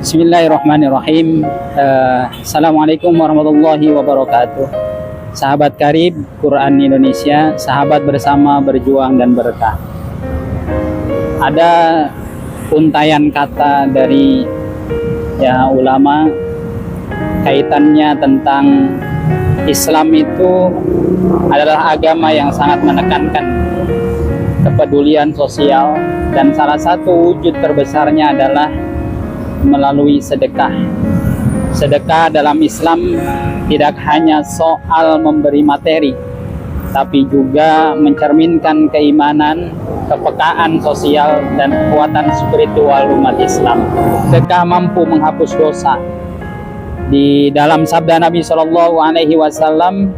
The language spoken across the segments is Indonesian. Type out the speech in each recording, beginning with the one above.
Bismillahirrahmanirrahim. Assalamualaikum warahmatullahi wabarakatuh. Sahabat karib Quran Indonesia, sahabat bersama berjuang dan berkah. Ada untayan kata dari ulama kaitannya tentang Islam itu adalah agama yang sangat menekankan kepedulian sosial, dan salah satu wujud terbesarnya adalah melalui sedekah. Sedekah dalam Islam tidak hanya soal memberi materi, tapi juga mencerminkan keimanan, kepekaan sosial, dan kekuatan spiritual umat Islam. Sedekah mampu menghapus dosa. Di dalam sabda Nabi SAW,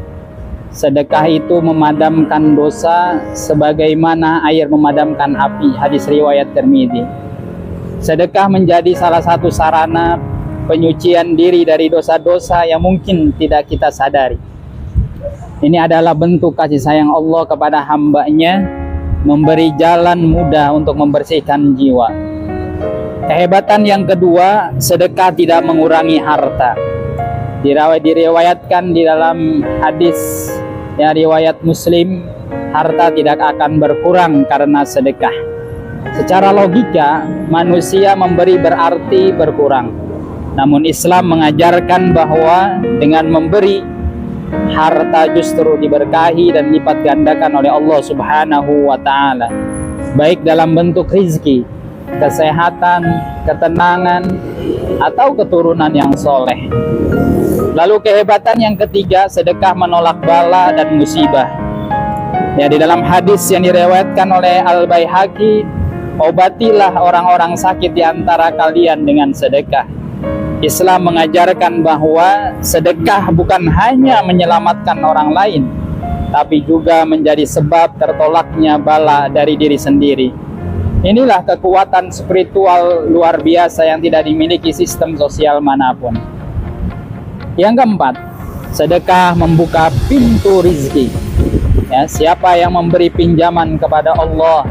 sedekah itu memadamkan dosa sebagaimana air memadamkan api. Hadis riwayat Tirmidzi. Sedekah menjadi salah satu sarana penyucian diri dari dosa-dosa yang mungkin tidak kita sadari. Ini adalah bentuk kasih sayang Allah kepada hamba-Nya, memberi jalan mudah untuk membersihkan jiwa. Kehebatan yang kedua, sedekah tidak mengurangi harta. Diriwayatkan di dalam hadis riwayat Muslim, harta tidak akan berkurang karena sedekah. Secara logika, manusia memberi berarti berkurang. Namun Islam mengajarkan bahwa dengan memberi, harta justru diberkahi dan lipat gandakan oleh Allah Subhanahu wa Ta'ala, baik dalam bentuk rizki, kesehatan, ketenangan, atau keturunan yang soleh. Lalu kehebatan yang ketiga, sedekah menolak bala dan musibah. Di dalam hadis yang diriwayatkan oleh Al-Baihaqi, obatilah orang-orang sakit di antara kalian dengan sedekah. Islam mengajarkan bahwa sedekah bukan hanya menyelamatkan orang lain, tapi juga menjadi sebab tertolaknya bala dari diri sendiri. Inilah kekuatan spiritual luar biasa yang tidak dimiliki sistem sosial manapun. Yang keempat, sedekah membuka pintu rizki. Siapa yang memberi pinjaman kepada Allah,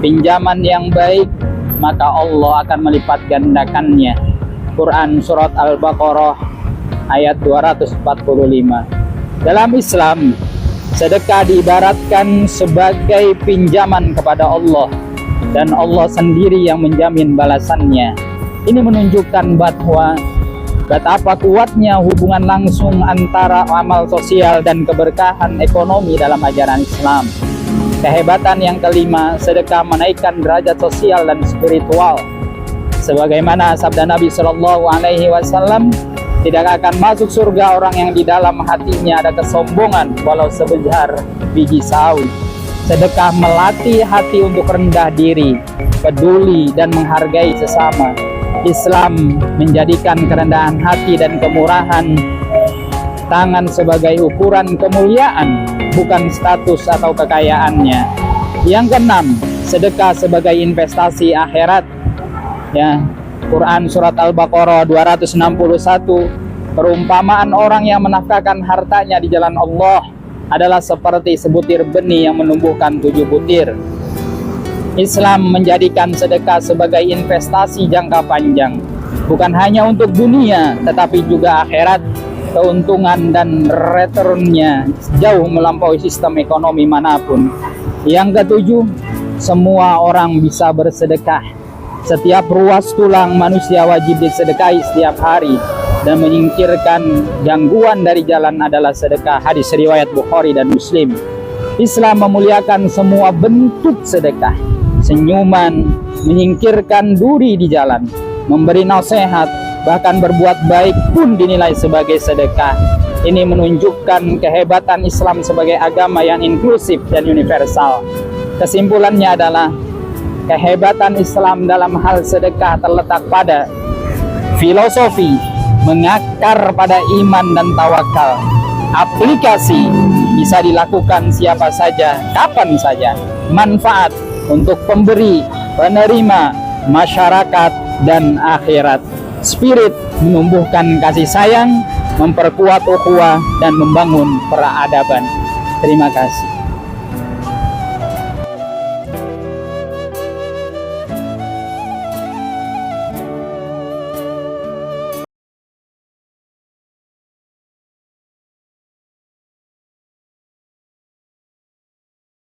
pinjaman yang baik, maka Allah akan melipat gandakannya. Quran Surat Al-Baqarah ayat 245. Dalam Islam, sedekah diibaratkan sebagai pinjaman kepada Allah, dan Allah sendiri yang menjamin balasannya. Ini menunjukkan bahwa betapa kuatnya hubungan langsung antara amal sosial dan keberkahan ekonomi dalam ajaran Islam. Kehebatan yang kelima, sedekah menaikkan derajat sosial dan spiritual. Sebagaimana sabda Nabi SAW, tidak akan masuk surga orang yang di dalam hatinya ada kesombongan walau sebesar biji sawi. Sedekah melatih hati untuk rendah diri, peduli, dan menghargai sesama. Islam menjadikan kerendahan hati dan kemurahan tangan sebagai ukuran kemuliaan, bukan status atau kekayaannya. Yang keenam, sedekah sebagai investasi akhirat. Quran Surat Al-Baqarah 261, perumpamaan orang yang menafkahkan hartanya di jalan Allah adalah seperti sebutir benih yang menumbuhkan 7 butir. Islam menjadikan sedekah sebagai investasi jangka panjang, bukan hanya untuk dunia, tetapi juga akhirat. Keuntungan dan returnnya jauh melampaui sistem ekonomi manapun. Yang ketujuh, semua orang bisa bersedekah. Setiap ruas tulang manusia wajib disedekahi setiap hari, dan menyingkirkan gangguan dari jalan adalah sedekah. Hadis riwayat Bukhari dan Muslim. Islam memuliakan semua bentuk sedekah. Senyuman, menyingkirkan duri di jalan, memberi nasihat, bahkan berbuat baik pun dinilai sebagai sedekah. Ini menunjukkan kehebatan Islam sebagai agama yang inklusif dan universal. Kesimpulannya adalah kehebatan Islam dalam hal sedekah terletak pada filosofi, mengakar pada iman dan tawakal. Aplikasi bisa dilakukan siapa saja, kapan saja. Manfaat untuk pemberi, penerima, masyarakat, dan akhirat. Spirit menumbuhkan kasih sayang, memperkuat ukhuwah, dan membangun peradaban. Terima kasih.